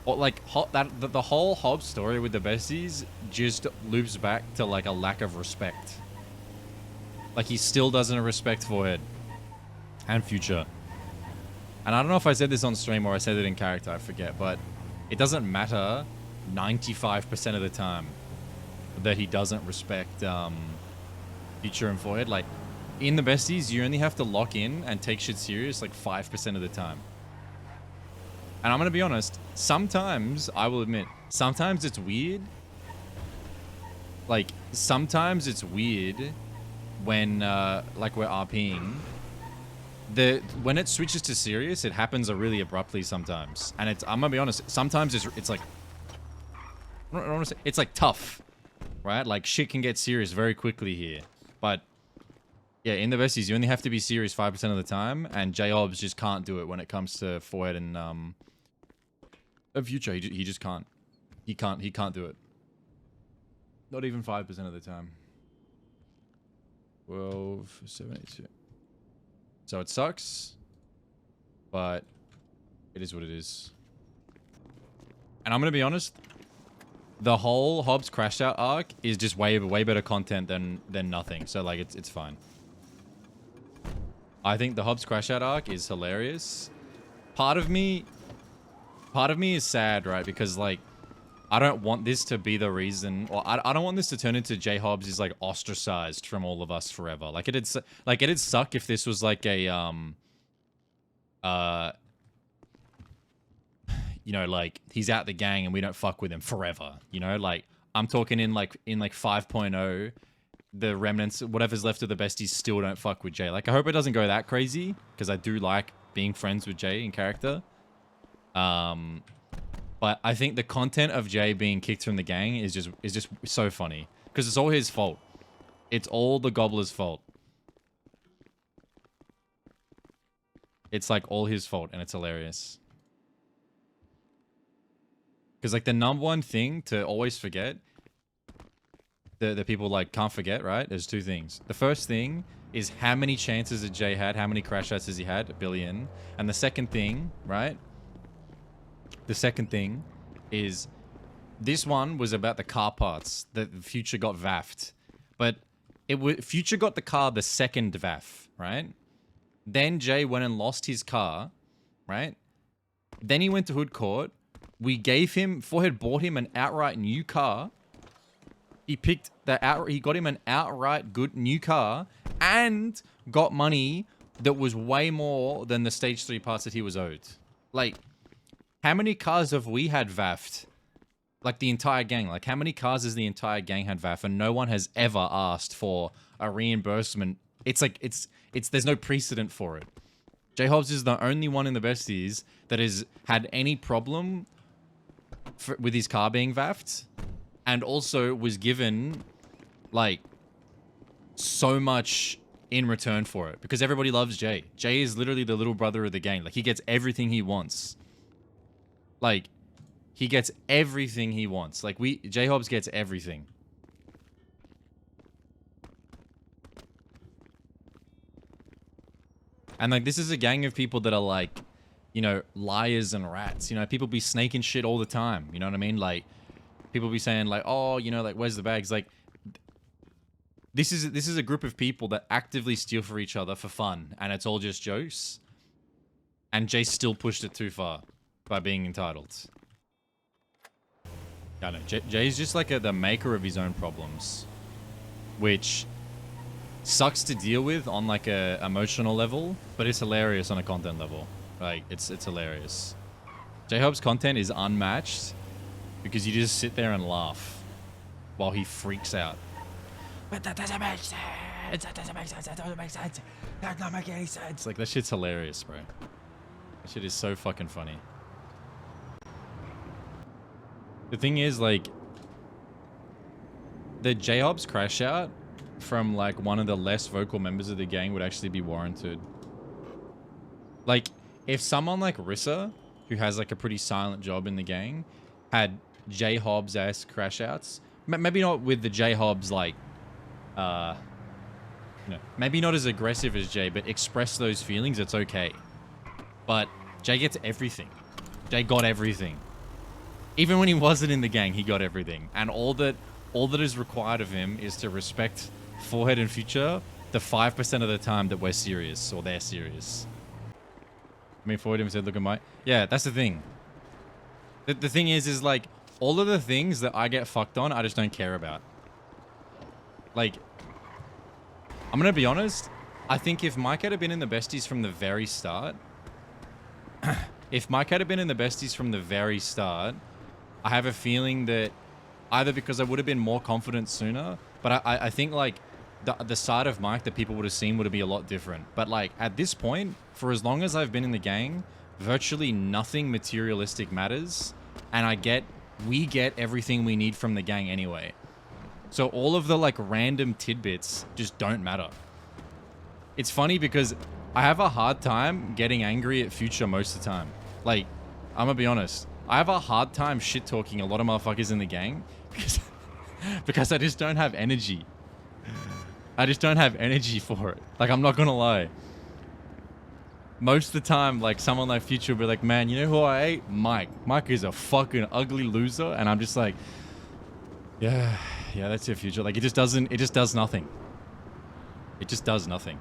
Or like the whole Hobbs story with the besties just loops back to like a lack of respect. Like he still doesn't respect Forehead and Future. And I don't know if I said this on stream or I said it in character, I forget, but it doesn't matter 95% of the time that he doesn't respect Future and Forehead. Like in the besties, you only have to lock in and take shit serious like 5% of the time. And I'm going to be honest, sometimes, I will admit, sometimes it's weird. Like, sometimes it's weird when, like, we're RPing. When it switches to serious, it happens really abruptly sometimes. And I'm going to be honest, sometimes it's like, I don't want to say, it's like tough, right? Like, shit can get serious very quickly here. But, yeah, in the besties, you only have to be serious 5% of the time. And Jay Hobs just can't do it when it comes to Forehead and, Future, he just can't. He can't do it. Not even 5% of the time. 12, 72. So it sucks, but it is what it is. And I'm gonna be honest, the whole Hobbs Crash Out arc is just way better content than nothing. So like it's fine. I think the Hobbs Crash Out arc is hilarious. Part of me is sad, right? Because like, I don't want this to be the reason, or I don't want this to turn into Jay Hobs is like ostracized from all of us forever. Like it'd suck if this was like a you know, like he's out the gang and we don't fuck with him forever. You know, like I'm talking in like 5.0, the remnants, whatever's left of the besties still don't fuck with Jay. Like I hope it doesn't go that crazy because I do like being friends with Jay in character. But I think the content of Jay being kicked from the gang is just so funny because it's all his fault. It's all the Gobbler's fault. It's like all his fault and it's hilarious. Because like the number one thing to always forget, the people like can't forget, right? There's two things. The first thing is how many chances did Jay had? How many crash outs has he had? 1 billion. And the second thing, right? The second thing is this one was about the car parts that Future got vaffed. But Future got the car the second vaff, right? Then Jay went and lost his car, right? Then he went to Hood Court. We gave him, Forehead bought him an outright new car. He got him an outright good new car and got money that was way more than the stage 3 parts that he was owed. Like, how many cars have we had vaffed? Like the entire gang. Like how many cars has the entire gang had vaff and no one has ever asked for a reimbursement? It's like, there's no precedent for it. Jay Hobs is the only one in the besties that has had any problem with his car being vaffed and also was given like so much in return for it because everybody loves Jay. Jay is literally the little brother of the gang. Like he gets everything he wants. Like, he gets everything he wants. Like, Jay Hobs gets everything. And, like, this is a gang of people that are, like, you know, liars and rats. You know, people be snaking shit all the time. You know what I mean? Like, people be saying, like, oh, you know, like, where's the bags? Like, this is a group of people that actively steal for each other for fun. And it's all just jokes. And Jay still pushed it too far. By being entitled. I don't know. Jay's just like the maker of his own problems. Which sucks to deal with on like a emotional level, but it's hilarious on a content level. Like, it's hilarious. Jay Hob's content is unmatched because you just sit there and laugh while he freaks out. But that doesn't make sense. That doesn't make sense. That doesn't make sense. That doesn't make any sense. Like, that shit's hilarious, bro. That shit is so fucking funny. The thing is, like, the Jay Hobs crash out from, like, one of the less vocal members of the gang would actually be warranted. Like, if someone like Rissa, who has, like, a pretty silent job in the gang, had Jay Hobs-ass crash outs, maybe not with the Jay Hobs, like, you know, maybe not as aggressive as Jay, but express those feelings, it's okay. But Jay gets everything. Jay got everything. Even when he wasn't in the gang, he got everything. And all that is required of him is to respect Forehead and Future the 5% of the time that we're serious or they're serious. I mean, Forehead even said, look at my... Yeah, that's the thing. The thing is like, all of the things that I get fucked on, I just don't care about. Like, I'm gonna be honest. I think if Mike had been in the besties from the very start... if Mike had been in the besties from the very start... I have a feeling that either because I would have been more confident sooner, but I think like the side of Mike that people would have seen would be a lot different. But like at this point, for as long as I've been in the gang, virtually nothing materialistic matters. And we get everything we need from the gang anyway. So all of the like random tidbits just don't matter. It's funny because I have a hard time getting angry at Future most of the time. Like, I'm gonna be honest. I have a hard time shit-talking a lot of motherfuckers in the gang because I just don't have energy. I just don't have energy for it. Like, I'm not gonna lie. Most of the time, like, someone like Future will be like, man, you know who I hate? Mike. Mike is a fucking ugly loser. And I'm just like, yeah, that's your Future. Like, it just does nothing. It just does nothing.